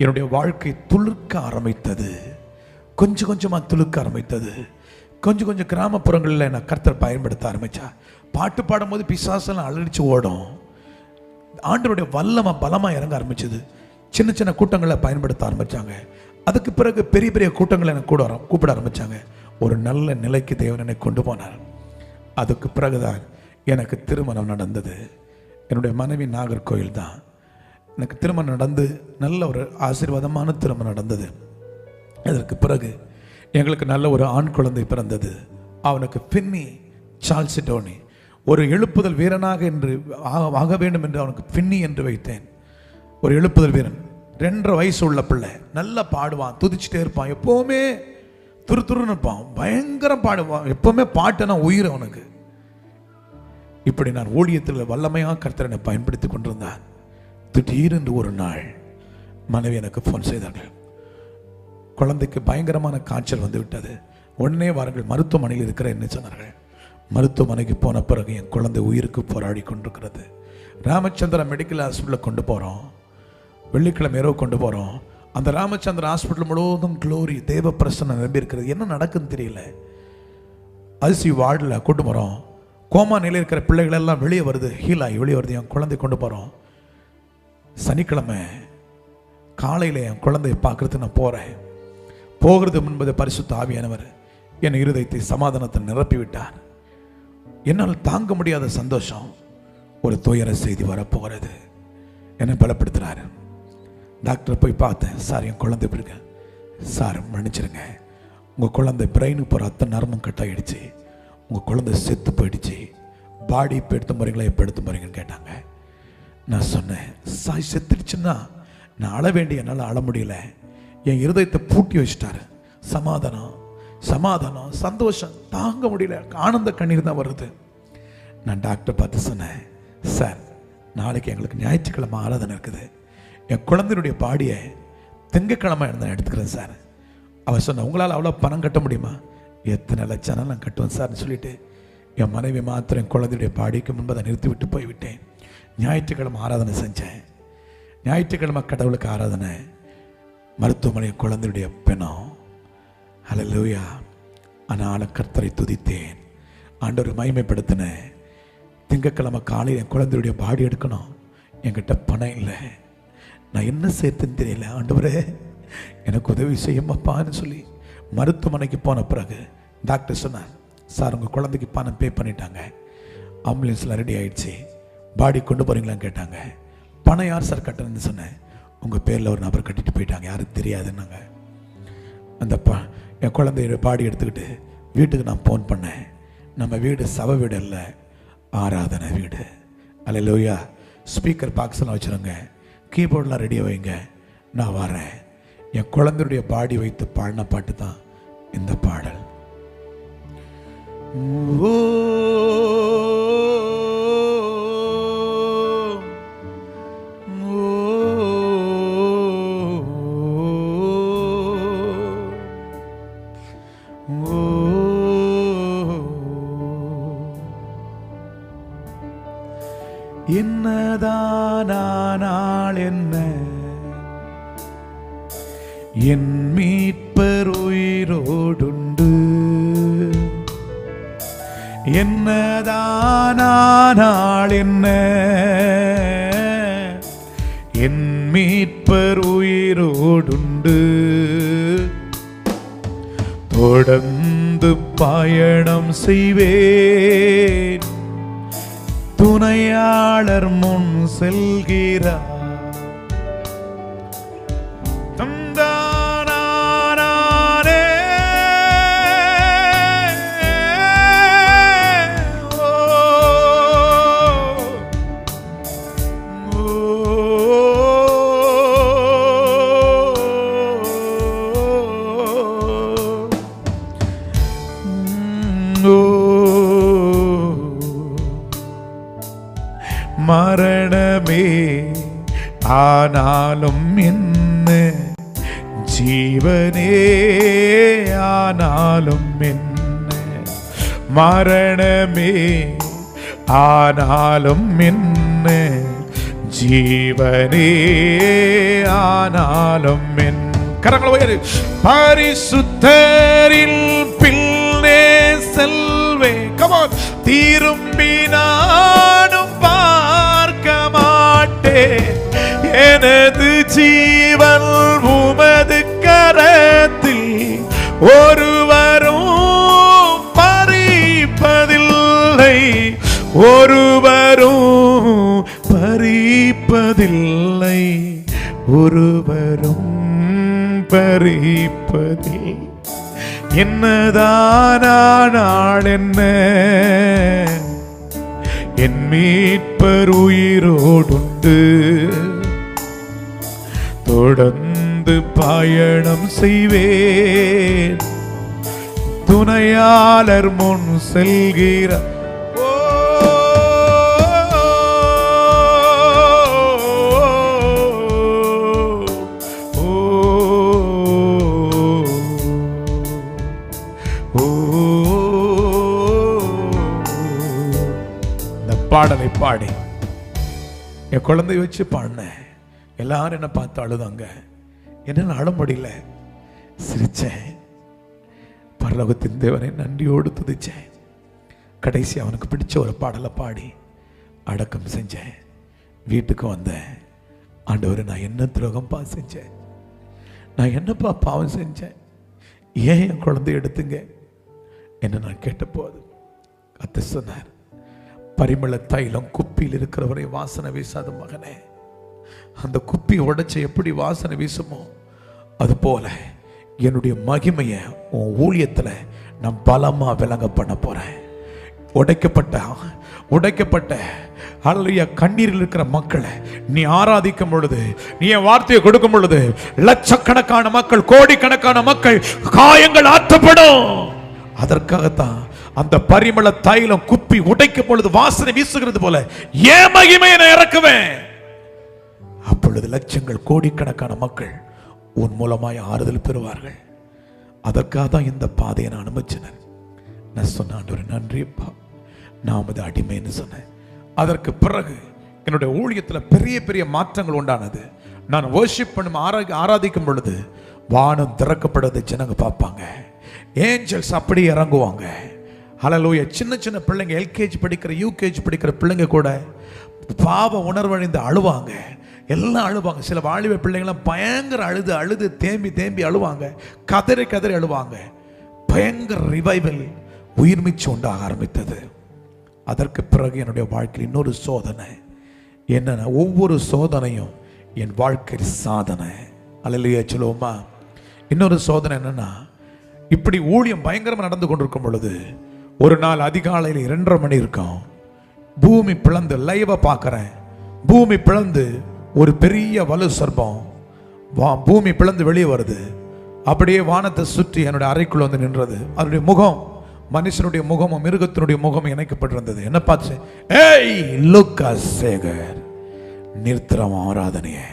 என்னுடைய வாழ்க்கை துளுக்க ஆரம்பித்தது, கொஞ்சம் கொஞ்சமா துளுக்க ஆரம்பித்தது. கொஞ்சம் கொஞ்சம் கிராமப்புறங்களில் நான் கர்த்தர் பயன்படுத்த ஆரம்பிச்சா. பாட்டு பாடும்போது பிசாசெல்லாம் அலறிச்சு ஓடும். ஆண்டவருடைய வல்லமை பலமா இறங்க ஆரம்பிச்சது. சின்ன சின்ன கூட்டங்களை பயன்படுத்த ஆரம்பிச்சாங்க. அதுக்கு பிறகு பெரிய பெரிய கூட்டங்களை எனக்கு கூப்பிட ஆரம்பிச்சாங்க. ஒரு நல்ல நிலைக்கு தேவன் என்னை கொண்டு போனார். அதுக்கு பிறகுதான் எனக்கு திருமணம் நடந்தது. என்னுடைய மனைவி நாகர்கோயில் தான். எனக்கு திருமணம் நடந்து நல்ல ஒரு ஆசீர்வாதமான திருமணம் நடந்தது. அதற்கு பிறகு எங்களுக்கு நல்ல ஒரு ஆண் குழந்தை பிறந்தது. அவனுக்கு பின்னி சால்சிடோனி, ஒரு எழுப்புதல் வீரனாக என்று ஆக வேண்டும் என்று அவனுக்கு பின்னி என்று வைத்தேன். ஒரு எழுப்புதல் வீரன், 2.5 வயசு உள்ள பிள்ளை, நல்லா பாடுவான், துதிச்சுட்டே இருப்பான், எப்பவுமே துருத்துருன்னு இருப்பான், பயங்கரம் பாடுவான், எப்பவுமே பாட்டுனா உயிர் அவனுக்கு. இப்படி நான் ஊழியத்தில் வல்லமையாக கர்த்தரனை பயன்படுத்தி கொண்டிருந்தான். திடீரென்று ஒரு நாள் மனைவி எனக்கு ஃபோன் செய்தார்கள். குழந்தைக்கு பயங்கரமான காய்ச்சல் வந்து விட்டது, உடனே வாருங்கள் மருத்துவமனையில் இருக்கிறேன்னு சொன்னார்கள். மருத்துவமனைக்கு போன பிறகு என் குழந்தை உயிருக்கு போராடி கொண்டிருக்கிறது. ராமச்சந்திரா மெடிக்கல் ஹாஸ்பிட்டலில் கொண்டு போகிறோம், வெள்ளிக்கிழமை இரவு கொண்டு போகிறோம். அந்த ராமச்சந்திரா ஹாஸ்பிட்டல் முழுவதும் க்ளோரி, தேவ பிரசன்னம் நிரம்பி இருக்கிறது. என்ன நடக்குன்னு தெரியல. ஐசியூ வார்டில் கொண்டு போகிறோம். கோமா நிலையில் இருக்கிற பிள்ளைகள் எல்லாம் வெளியே வருது, ஹீல் ஆகி வெளியே வருது. என் குழந்தை கொண்டு போகிறோம். சனிக்கிழமை காலையில் என் குழந்தையை பார்க்கறதுக்கு நான் போகிறேன். போகிறது முன்பது பரிசுத்த ஆவியானவர் என் இருதயத்தை சமாதானத்தை நிரப்பி விட்டார். என்னால் தாங்க முடியாத சந்தோஷம். ஒரு துயர செய்தி வரப்போகிறது, என்னை பலப்படுத்துறாரு. டாக்டர் போய் பார்த்தேன். சார் என் குழந்தை எப்படி இருக்கு? சார் மன்னிச்சிருங்க, உங்கள் குழந்தை பிரெயினுக்கு போகிற அத்தனை நரம்பும் கட் ஆகிடுச்சு, உங்கள் குழந்தை செத்து போயிடுச்சு, பாடி இப்போ எடுத்து போகிறீங்களா, எப்போ எடுத்து போகிறீங்கன்னு கேட்டாங்க. நான் சொன்னேன், சாய் செத்துடுச்சுன்னா நான் அழ வேண்டிய என்னால் அழ முடியல. என் இருதயத்தை பூட்டி வச்சுட்டாரு. சமாதானம் சமாதானம் சந்தோஷம் தாங்க முடியல, ஆனந்த கண்ணீர் தான் வருது. நான் டாக்டர் பார்த்து சொன்னேன், சார் நாளைக்கு எங்களுக்கு ஞாயிற்றுக்கிழமை ஆராதனை இருக்குது, என் குழந்தையுடைய பாடியை திங்கக்கிழமை நான் எடுத்துக்கிறேன் சார். அவர் சொன்ன, உங்களால் அவ்வளோ பணம் கட்ட முடியுமா? எத்தனை லட்சம் நான் கட்டுவேன் சார்னு சொல்லிட்டு என் மனைவி மாத்திரம் என் குழந்தையுடைய பாடிக்கு முன்பு அதை நிறுத்தி விட்டு போய்விட்டேன். ஞாயிற்றுக்கிழமை ஆராதனை செஞ்சேன். ஞாயிற்றுக்கிழமை கடவுளுக்கு ஆராதனை, மருத்துவமனை குழந்தையுடைய பிணம். ஹல்லேலூயா. ஆனால் கர்த்தரை துதித்தேன், ஆண்டவரை மகிமைப்படுத்தினேன். திங்கக்கிழமை காலையில் என் குழந்தையுடைய பாடி எடுக்கணும், என்கிட்ட பணம் இல்லை, நான் என்ன சேர்த்துன்னு தெரியல, ஆண்டவரே எனக்கு உதவி செய்யுமாப்பான்னு சொல்லி மருத்துவமனைக்கு போன பிறகு டாக்டர் சொன்னார், சார் உங்கள் குழந்தைக்கு பணம் பே பண்ணிட்டாங்க, ஆம்புலன்ஸில் ரெடி ஆகிடுச்சு, பாடி கொண்டு போகிறீங்களான்னு கேட்டாங்க. பணம் யார் சார் கட்டணும்னு சொன்னேன். உங்கள் பேரில் ஒரு நபர் கட்டிட்டு போயிட்டாங்க, யாரும் தெரியாதுன்னாங்க. அந்த என் குழந்தைய பாடி எடுத்துக்கிட்டு வீட்டுக்கு நான் ஃபோன் பண்ணேன். நம்ம வீடு சவ வீடு இல்லை, ஆராதனை வீடு. அல்லேலூயா. ஸ்பீக்கர் பாக்ஸ்லாம் வச்சுருங்க, கீபோர்டெலாம் ரெடியாக வைங்க, நான் வரேன். என் குழந்தையுடைய பாடி வைத்து பாடின பாட்டு தான் இந்த பாடல். ஓ என்னதானால் என்ன, என் மீட்பர் உயிரோடுண்டு. என்னதானால் என்ன, என் மீட்பர் உயிரோடுண்டு. தொடர்ந்து பயணம் செய்வேன், துணையாளர் முன் செல்கிறார். மரணமே ஆனாலும் என்ன, ஜீவனே ஆனாலும் என்ன. மரணமே ஆனாலும் என்ன, ஜீவனே ஆனாலும் என்ன. கரங்களை உயரு. பரிசுத்தரில் பின்னே செல்வே. Come on. திரும்பி நானும் பார்க்க மாட்டேன், எனது ஜீவன் உமது கரத்தில் ஒருவரும் பறிப்பதில்லை, ஒருவரும் பறிப்பதில்லை, ஒருவரும் பறிப்பதில்லை. என்னதானால் என்ன, என் மீட்பர் உயிரோடுண்டு. தொடர்ந்து பயணம் செய்வேன், துணையாளர் முன் செல்கிறார். பாடலை பாடி என் குழந்தை வச்சு பாடினேன். எல்லாரும் என்ன பார்த்து அழுதாங்க, என்ன அழ முடியல. சிரிச்சேன், பரலோகத்தின் தேவனை நன்றியோடு துதிச்சேன். கடைசி அவனுக்கு பிடிச்ச ஒரு பாடலை பாடி அடக்கம் செஞ்சேன். வீட்டுக்கு வந்தேன். ஆண்டவரே, நான் என்ன துரோகம்பா செஞ்சேன், நான் என்னப்பா பாவம் செஞ்சேன், ஏன் என் குழந்தை எடுத்துங்க என்ன நான் கேட்ட போது கத்த சொன்னார், பரிமள தைலம் குப்பியில் இருக்கிறவரை வாசனை வீசாத மகனே, அந்த குப்பி உடைச்ச எப்படி வாசனை வீசுமோ அது போல என்னுடைய மகிமையை உன் ஊழியத்தில் நான் பலமா விளங்க பண்ண போறேன். உடைக்கப்பட்ட ஹல்லேலூயா கண்ணீரில் இருக்கிற மக்களை நீ ஆராதிக்கும் பொழுது, நீ என் வார்த்தையை கொடுக்கும் பொழுது, லட்சக்கணக்கான மக்கள், கோடிக்கணக்கான மக்கள் காயங்கள் ஆற்றப்படும். அதற்காகத்தான் அந்த பரிமள தைலம் குப்பி உடைக்கும் பொழுது வாசனை வீசுகிறது போல ஏன் மகிமையை நான் இறக்குவேன். அப்பொழுது லட்சங்கள், கோடிக்கணக்கான மக்கள் உன் மூலமாய் ஆறுதல் பெறுவார்கள். அதற்காக தான் இந்த பாதையை நான் அனுமதிச்சேன். நான் சொன்ன ஆண்டவரே நன்றிப்பா, நான் அது அடிமைன்னு சொன்னேன். அதற்கு பிறகு என்னுடைய ஊழியத்தில் பெரிய பெரிய மாற்றங்கள் உண்டானது. நான் வர்ஷிப் பண்ணும் ஆராதிக்கும் பொழுது வானம் திறக்கப்படுவதை ஜனங்க பார்ப்பாங்க, ஏஞ்சல்ஸ் அப்படி இறங்குவாங்க. ஹல்லேலூயா. சின்ன சின்ன பிள்ளைங்க, எல்கேஜி படிக்கிற யூகேஜி படிக்கிற பிள்ளைங்க கூட பாவ உணர்வடைந்து அழுவாங்க, எல்லாம் அழுவாங்க. சில வாலிப பிள்ளைங்களாம் பயங்கர அழுது தேம்பி அழுவாங்க, கதறி அழுவாங்க. பயங்கர ரிவைவல், உயிர்மிச்சு உண்டாக ஆரம்பித்தது. அதற்கு பிறகு என்னுடைய வாழ்க்கையில் இன்னொரு சோதனை என்னன்னா, ஒவ்வொரு சோதனையும் என் வாழ்க்கை சாதனை. அல்லேலூயா சொல்லுவோமா? இன்னொரு சோதனை என்னன்னா, இப்படி ஊழியம் பயங்கரமாக நடந்து கொண்டிருக்கும் பொழுது ஒரு நாள் அதிகாலையில் 2:30 மணி இருக்கும், பூமி பிளந்து, லைவா பார்க்கிறேன், பூமி பிளந்து ஒரு பெரிய வலு சர்ப்பம் பூமி பிளந்து வெளியே வருது. அப்படியே வானத்தை சுற்றி என்னுடைய அறைக்குள்ள வந்து நின்றது. அதனுடைய முகம் மனுஷனுடைய முகமும் மிருகத்தினுடைய முகமும் இணைக்கப்பட்டிருந்தது. என்ன பார்த்து, ஏய் லூக்காஸ் சேகர், நிறுத்திரம் ஆராதனையே,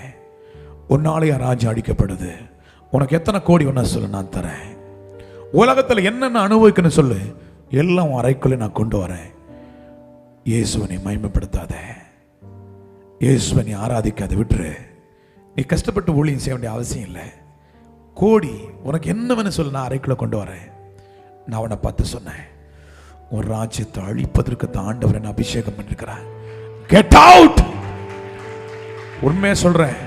உன்னாலே ராஜ்யம் அடிக்கப்படுது, உனக்கு எத்தனை கோடி ஒன்னா சொல்லு, நான் தரேன். உலகத்தில் என்னென்ன அனுபவிக்கணும் சொல்லு, எல்லாம் அறைக்குள்ளே நான் கொண்டு வரேன். இயேசுவனை மகிமைப்படுத்தாத, இயேசுவை நீ ஆராதிக்காத, விட்டுரு. நீ கஷ்டப்பட்டு ஊழியம் செய்ய வேண்டிய அவசியம் இல்லை. கோடி உனக்கு என்ன வேணும் சொல்லு, நான் அறைக்குள்ள கொண்டு வரேன். நான் அவனை பார்த்து சொன்னேன், ஒரு ராஜ்யத்தை அழிப்பதற்கு தான் ஆண்டவர் என்ன அபிஷேகம் பண்ணிருக்கிறார். Get out. உண்மையா சொல்றேன்,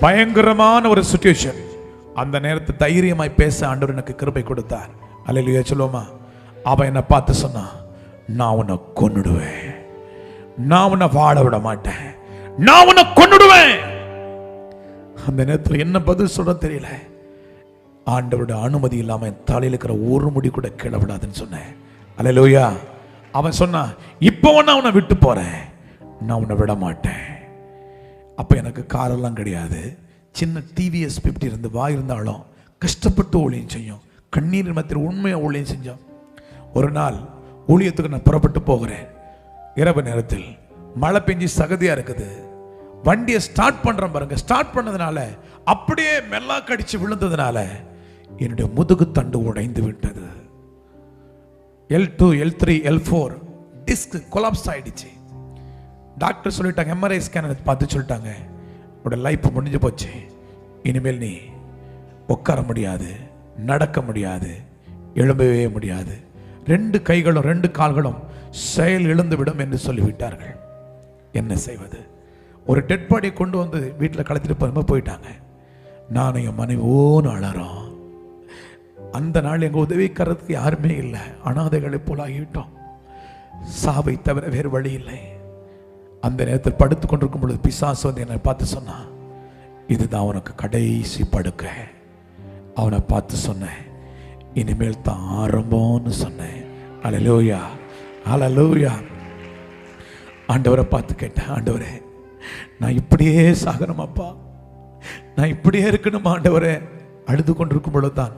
பயங்கரமான ஒரு சிச்சுவேஷன். அந்த நேரத்தை தைரியமாய் பேச ஆண்டவர் எனக்கு கிருபை கொடுத்தார். அல்லேலூயா சொல்லுவோமா? அவன் என்னை பார்த்து சொன்னா, நான் உன்னை கொன்னுடுவேன், நான் உன்னை வாழ விட மாட்டேன், நான் உன்னை கொன்னுடுவேன். அந்த நேரத்தில் என்ன பதில் சொல்ற தெரியல. ஆண்டவருடைய அனுமதி இல்லாம என் தலையில் இருக்கிற ஒரு முடி கூட கீழே விடாதுன்னு சொன்னேன். அல்லேலூயா. அவன் சொன்னா, இப்போ நான் உன்னை விட்டு போறேன், நான் உன்னை விட மாட்டேன். அப்ப எனக்கு காரெல்லாம் கிடையாது, சின்ன டிவிஎஸ் 50 இருந்து இருந்தாலும் கஷ்டப்பட்டு ஊழியம் செய்யும், கண்ணீர் மத்தியில் உண்மையா ஊழியம் செஞ்சோம். ஒரு நாள் ஊழியத்துக்கு நான் புறப்பட்டு போகிறேன். இரவு நேரத்தில் மழை பெஞ்சு சகதியா இருக்குது. வண்டியை ஸ்டார்ட் பண்றேன் பாருங்க. ஸ்டார்ட் பண்ணதுனால அப்படியே மெல்லா கடிச்சு விழுந்ததுனால என்னுடைய முதுகு தண்டு உடைந்து விட்டது. L2 L3 L4 disk collapse ஆயிடுச்சு. டாக்டர் சொல்லிட்டாங்க, எம்ஆர்ஐ ஸ்கேன் பார்த்து சொல்லிட்டாங்க, உன்னோட லைஃப் முடிஞ்சு போச்சு, இனிமேல் நீ உட்கார முடியாது, நடக்க முடியாது, எழும்பவே முடியாது, 2 கைகளும் 2 கால்களும் செயல் இழந்து விடும் என்று சொல்லிவிட்டார்கள். என்ன செய்வது? ஒரு டெட் பாடியை கொண்டு வந்து வீட்டில் கலத்திட்டு போயிட்டாங்க. நானும் என் மனைவி ஓன்னு அழறோம். அந்த நாள் எங்க உதவிக்கிறதுக்கு யாருமே இல்லை, அனாதைகளை போல ஆகிவிட்டோம். சாவை தவிர வேறு வழி இல்லை. அந்த நேரத்தில் படுத்து கொண்டிருக்கும் பொழுது பிசாசு வந்து என்னை பார்த்து சொன்னான், இதுதான் உனக்கு கடைசி படுக்கை. அவனை பார்த்து சொன்னேன், இனிமேல் தான் ஆரம்பம்னு சொன்னேன். அல்லேலூயா, அல்லேலூயா. ஆண்டவரை பார்த்து கேட்டேன், ஆண்டவரே நான் இப்படியே சாகணுமாப்பா, நான் இப்படியே இருக்கணும் ஆண்டவரே. அழுது கொண்டிருக்கும் பொழுதுதான்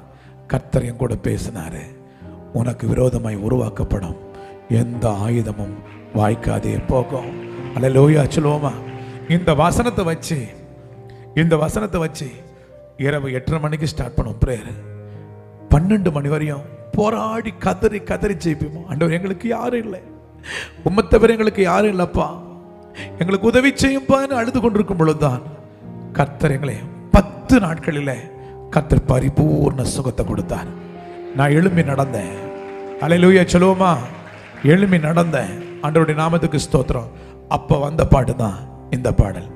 கர்த்தர் என் கூட பேசினாரு, உனக்கு விரோதமாய் உருவாக்கப்படும் எந்த ஆயுதமும் வாய்க்காதே போகும். அல்லேலூயா சொல்லுவோமா? இந்த வசனத்தை வச்சு இரவு 8:30 மணிக்கு ஸ்டார்ட் பண்ணும் பிரேயர். 12 மணி வரையும் போராடி கதறி ஜெயிப்போம். ஆண்டவர் எங்களுக்கு யாரும் இல்லை, உம்மை தவிர எங்களுக்கு யாரும் இல்லப்பா, எங்களுக்கு உதவி செய்யும்பான்னு அழுது கொண்டிருக்கும் பொழுதுதான் கர்த்தர் எங்களை 10 நாட்களில் கர்த்தர் பரிபூர்ண சுகத்தை கொடுத்தார். நான் எழும்பி நடந்தேன். அல்லேலூயா சொல்லுவோமா? எழும்பி நடந்தேன். ஆண்டவருடைய நாமத்துக்கு ஸ்தோத்திரம். அப்ப வந்த பாட்டு தான் இந்த பாடல்.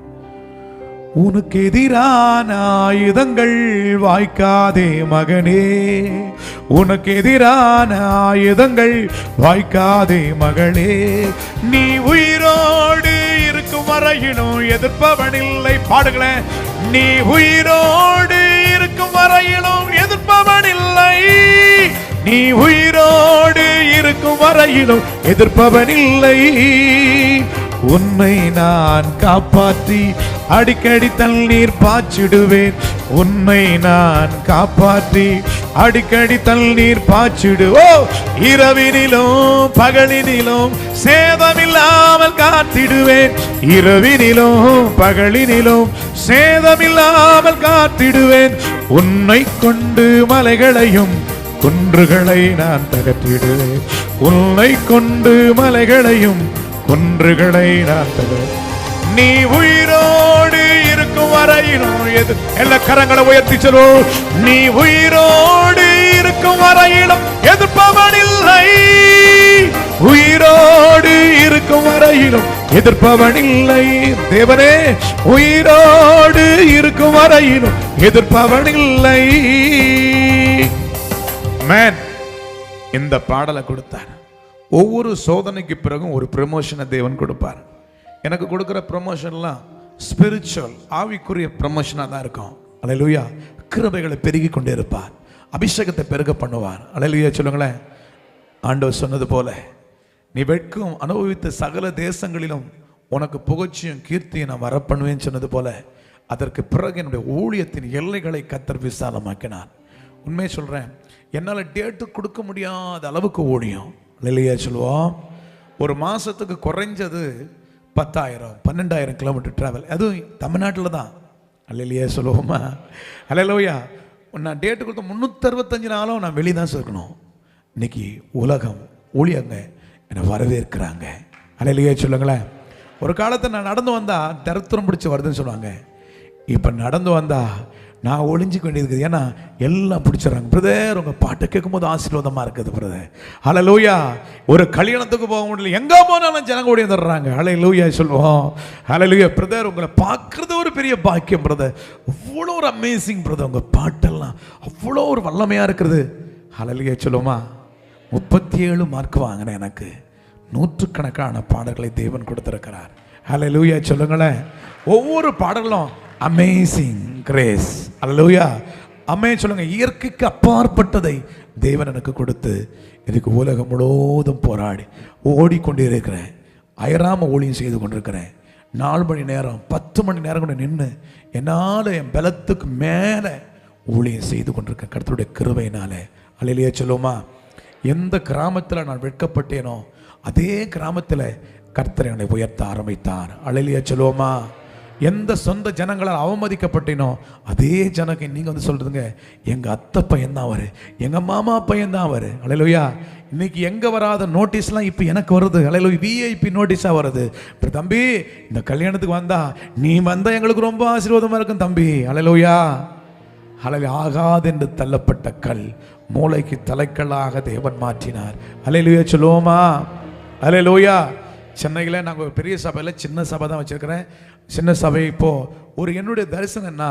உனக்கு எதிரான ஆயுதங்கள் வாய்க்காதே மகனே, உனக்கு எதிரான ஆயுதங்கள் வாய்க்காதே மகளே, நீ உயிரோடு இருக்கும் வரையிலும் எதிர்ப்பவனில்லை. பாடுங்களேன். நீ உயிரோடு இருக்கும் வரையிலும் எதிர்ப்பவனில்லை, நீ உயிரோடு இருக்கும் வரையிலும் எதிர்ப்பவனில்லை. உன்னை நான் காப்பாற்றி அடிக்கடி தண்ணீர் பாய்ச்சிடுவேன், உன்னை நான் காப்பாற்றி அடிக்கடி தண்ணீர் பாய்ச்சிடுவோ. இரவினிலும் பகலினிலும் சேதமில்லாமல் காத்திடுவேன், இரவினிலும் பகலினிலும் சேதமில்லாமல் காத்திடுவேன். உன்னை கொண்டு மலைகளையும் குன்றுகளை நான் தகற்றிடுவேன், உன்னை கொண்டு மலைகளையும் குன்றுகளை நான் தகர்த்தேன். நீ உயிரோடு இருக்கும் வரையிலும் எல்லா கரங்களை உயர்த்தி சொல்லுவோம். நீ உயிரோடு இருக்கும் வரையிலும் எதிர்ப்பவனில்லை, உயிரோடு இருக்கும் வரையிலும் எதிர்ப்பவனில்லை. தேவனே, உயிரோடு இருக்கும் வரையிலும் எதிர்ப்பவனில்லை. மேன் இந்த பாடலை கொடுத்தார். ஒவ்வொரு சோதனைக்கு பிறகும் ஒரு ப்ரமோஷனை தேவன் கொடுப்பார். எனக்கு கொடுக்குற ப்ரமோஷன்லாம் ஸ்பிரிச்சுவல், ஆவிக்குரிய ப்ரமோஷனாக தான் இருக்கும். அல்லேலூயா. கிருபைகளை பெருகி கொண்டே இருப்பார், அபிஷேகத்தை பெருக பண்ணுவார். அல்லேலூயா சொல்லுங்களேன். ஆண்டவர் சொன்னது போல, நீ வெட்கம் அனுபவித்த சகல தேசங்களிலும் உனக்கு புகழ்ச்சியும் கீர்த்தியும் நான் வரப்பண்ணுவேன்னு சொன்னது போல, அதற்கு பிறகு என்னுடைய ஊழியத்தின் எல்லைகளை கர்த்தர் விசாலமாக்கினார். உண்மையை சொல்கிறேன், என்னால் டேட்டு கொடுக்க முடியாத அளவுக்கு ஊழியம். அல்லேலூயா சொல்லுவோம். ஒரு மாதத்துக்கு குறைஞ்சது 10,000 12,000 கிலோமீட்டர் ட்ராவல், அதுவும் தமிழ்நாட்டில் தான். அல்லேலூயா சொல்லுவோமா? அல்லேலூயா. நான் டேட்டு கொடுத்த 365 நாளும் நான் வெளியே தான் இருக்கணும். இன்னைக்கு உலகம் ஊழியங்க என்னை வரவேற்கிறாங்க. அல்லேலூயா சொல்லுங்களேன். ஒரு காலத்தை நான் நடந்து வந்தா தரித்திரம் பிடிச்சி வருதுன்னு சொல்லுவாங்க. இப்போ நடந்து வந்தா நான் ஒளிஞ்சிக்க வேண்டியது. ஏன்னா எல்லாம் பிடிச்சிடறாங்க. பிரதர் உங்கள் பாட்டை கேட்கும்போது ஆசீர்வாதமாக இருக்குது பிரதர். ஹல்லேலூயா. ஒரு கல்யாணத்துக்கு போக முடியல, எங்கே போனாலும் ஜனங்க ஓடி வந்துடுறாங்க. ஹல்லேலூயா சொல்லுவோம். ஹல்லேலூயா. பிரதர் உங்களை பார்க்குறது ஒரு பெரிய பாக்கியம் பிரதர். அவ்வளோ ஒரு அமேசிங் பிரதர். உங்கள் பாட்டெல்லாம் அவ்வளோ ஒரு வல்லமையாக இருக்குது. ஹல்லேலூயா சொல்லுவோமா. 37 மார்க் வாங்கினேன். எனக்கு 100கணக்கான பாடல்களை தேவன் கொடுத்திருக்கிறார். ஹல்லேலூயா சொல்லுங்களேன். ஒவ்வொரு பாடலும் அமேசிங் கிரேஸ். ஹல்லேலூயா. அமேன் சொல்லுங்க. இயற்கைக்கு அப்பாற்பட்டதை தேவன் எனக்கு கொடுத்து இதுக்கு உலகம் முழுவதும் போராடி ஓடிக்கொண்டே இருக்கிறேன். அயராம ஊழியம் செய்து கொண்டிருக்கிறேன். 4 மணி நேரம் 10 மணி நேரம் கூட நின்று என்னால் என் பலத்துக்கு மேலே ஊழியம் செய்து கொண்டிருக்கேன் கர்த்தருடைய கிருபையினாலே. ஹல்லேலூயா சொல்லுவோமா. எந்த கிராமத்தில் நான் வெட்கப்பட்டேனோ அதே கிராமத்தில் கர்த்தர் என்னை உயர்த்த ஆரம்பித்தார். ஹல்லேலூயா சொல்லுவோமா. எந்த சொந்த ஜனங்களால் அவமதிக்கப்பட்டேனோ அதே ஜனங்க நீங்கள் வந்து சொல்கிறதுங்க, எங்கள் அத்தை பையன்தான் அவர், எங்கள் மாமா பையன்தான் அவர். ஹல்லேலூயா. இன்னைக்கு எங்கே வராத நோட்டீஸ்லாம் இப்போ எனக்கு வருது. ஹல்லேலூயா. விஐபி நோட்டீஸாக வருது. இப்போ தம்பி இந்த கல்யாணத்துக்கு வந்தா நீ வந்தால் எங்களுக்கு ரொம்ப ஆசீர்வாதமாக இருக்கும் தம்பி. ஹல்லேலூயா. ஹல்லேலூயா. ஆகாது என்று தள்ளப்பட்ட கல் மூளைக்கு தலைக்கல்லாக தேவன் மாற்றினார். ஹல்லேலூயா சொல்லுவோமா. ஹல்லேலூயா. சென்னையில் நாங்கள் ஒரு பெரிய சபையில் சின்ன சபை தான் வச்சுருக்கிறேன். சின்ன சபை இப்போது ஒரு என்னுடைய தரிசனம்னா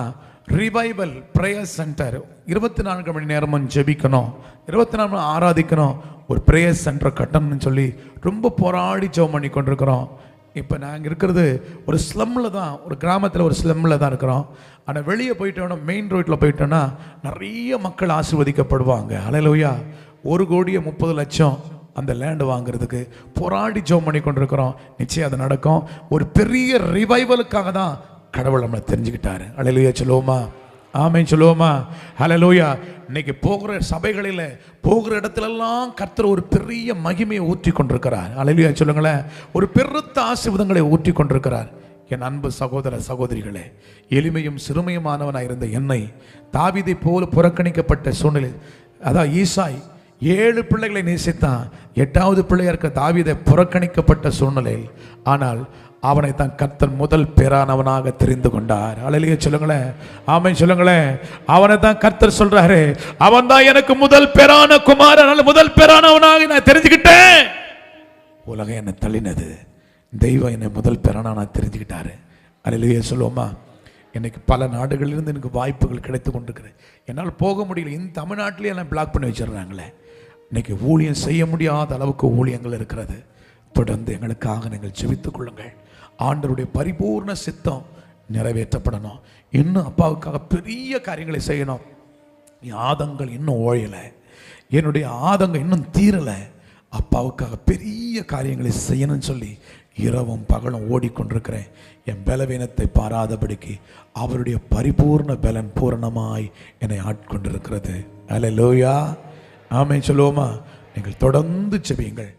ரிவைவல் ப்ரேயர் சென்டர். 24 மணி நேரமும் ஜெபிக்கணும், 24 மணி ஆராதிக்கணும், ஒரு ப்ரேயர் சென்டர் கட்டணும்னு சொல்லி ரொம்ப போராடி ஜெபம் பண்ணி கொண்டிருக்கிறோம். இப்போ நாங்கள் இருக்கிறது ஒரு ஸ்லம்மில் தான், ஒரு கிராமத்தில் ஒரு ஸ்லம்மில் தான் இருக்கிறோம். ஆனால் வெளியே போயிட்டோன்னா மெயின் ரோட்டில் போயிட்டோன்னா நிறைய மக்கள் ஆசீர்வதிக்கப்படுவாங்க. ஹல்லேலூயா. 1,30,00,000 அந்த லேண்டு வாங்குறதுக்கு போராடி ஜெபம் பண்ணி கொண்டிருக்கிறோம். நிச்சயம் அது நடக்கும். ஒரு பெரிய ரிவைவலுக்காக தான் கடவுள் நம்மளை தெரிஞ்சுக்கிட்டாரு. ஹல்லேலூயா சொல்லுவோமா. ஆமென் சொல்லுவோமா. ஹல்லேலூயா. இன்னைக்கு போகிற சபைகளில் போகிற இடத்துலெல்லாம் கர்த்தர் ஒரு பெரிய மகிமையை ஊற்றி கொண்டிருக்கிறார். ஹல்லேலூயா சொல்லுங்களேன். ஒரு பெருத்த ஆசீர்வாதங்களை ஊற்றி கொண்டிருக்கிறார். என் அன்பு சகோதர சகோதரிகளே, எளிமையும் சிறுமையுமானவனாக இருந்த என்னை தாவீதை போல புறக்கணிக்கப்பட்ட சூழ்நிலை, அதான் ஈசாய் 7 பிள்ளைகளை நேசித்தான். 8வது பிள்ளையா இருக்க தாவீதை புறக்கணிக்கப்பட்ட சூழ்நிலையில் ஆனால் அவனை தான் கர்த்தர் முதல் பேரானவனாக தெரிந்து கொண்டார். ஹல்லேலூயா சொல்லுங்களேன். ஆமென் சொல்லுங்களேன். அவனை தான் கர்த்தர் சொல்றாரு, அவன் தான் எனக்கு முதல் பேரான குமாரன், முதல் பேரானவனாக நான் தெரிஞ்சுக்கிட்டேன். உலகம் என்னை தள்ளினது, தெய்வம் என்னை முதல் பேரான நான் தெரிஞ்சுக்கிட்டாரு. ஹல்லேலூயா சொல்லுவோமா. இன்னைக்கு பல நாடுகளிலிருந்து எனக்கு வாய்ப்புகள் கிடைத்து கொண்டிருக்கிறேன். என்னால் போக முடியல. இந்த தமிழ்நாட்டிலே எல்லாம் பிளாக் பண்ணி வச்சிடுறாங்களே. இன்னைக்கு ஊழியம் செய்ய முடியாத அளவுக்கு ஊழியங்கள் இருக்கிறது. தொடர்ந்து எங்களுக்காக நீங்கள் ஜெபித்துக் கொள்ளுங்கள். ஆண்டவருடைய பரிபூர்ண சித்தம் நிறைவேற்றப்படணும். இன்னும் அப்பாவுக்காக பெரிய காரியங்களை செய்யணும். என் ஆதங்கள் இன்னும் ஓயலை, என்னுடைய ஆதங்கம் இன்னும் தீரலை. அப்பாவுக்காக பெரிய காரியங்களை செய்யணும்னு சொல்லி இரவும் பகலும் ஓடிக்கொண்டிருக்கிறேன். என் பலவீனத்தை பாராதபடிக்கு அவருடைய பரிபூர்ண பலன் பூரணமாய் என்னை ஆட்கொண்டிருக்கிறது. ஹல்லேலூயா. ஆமென் சொல்லுவோமா. நீங்கள் தொடர்ந்து ஜெபியுங்கள்.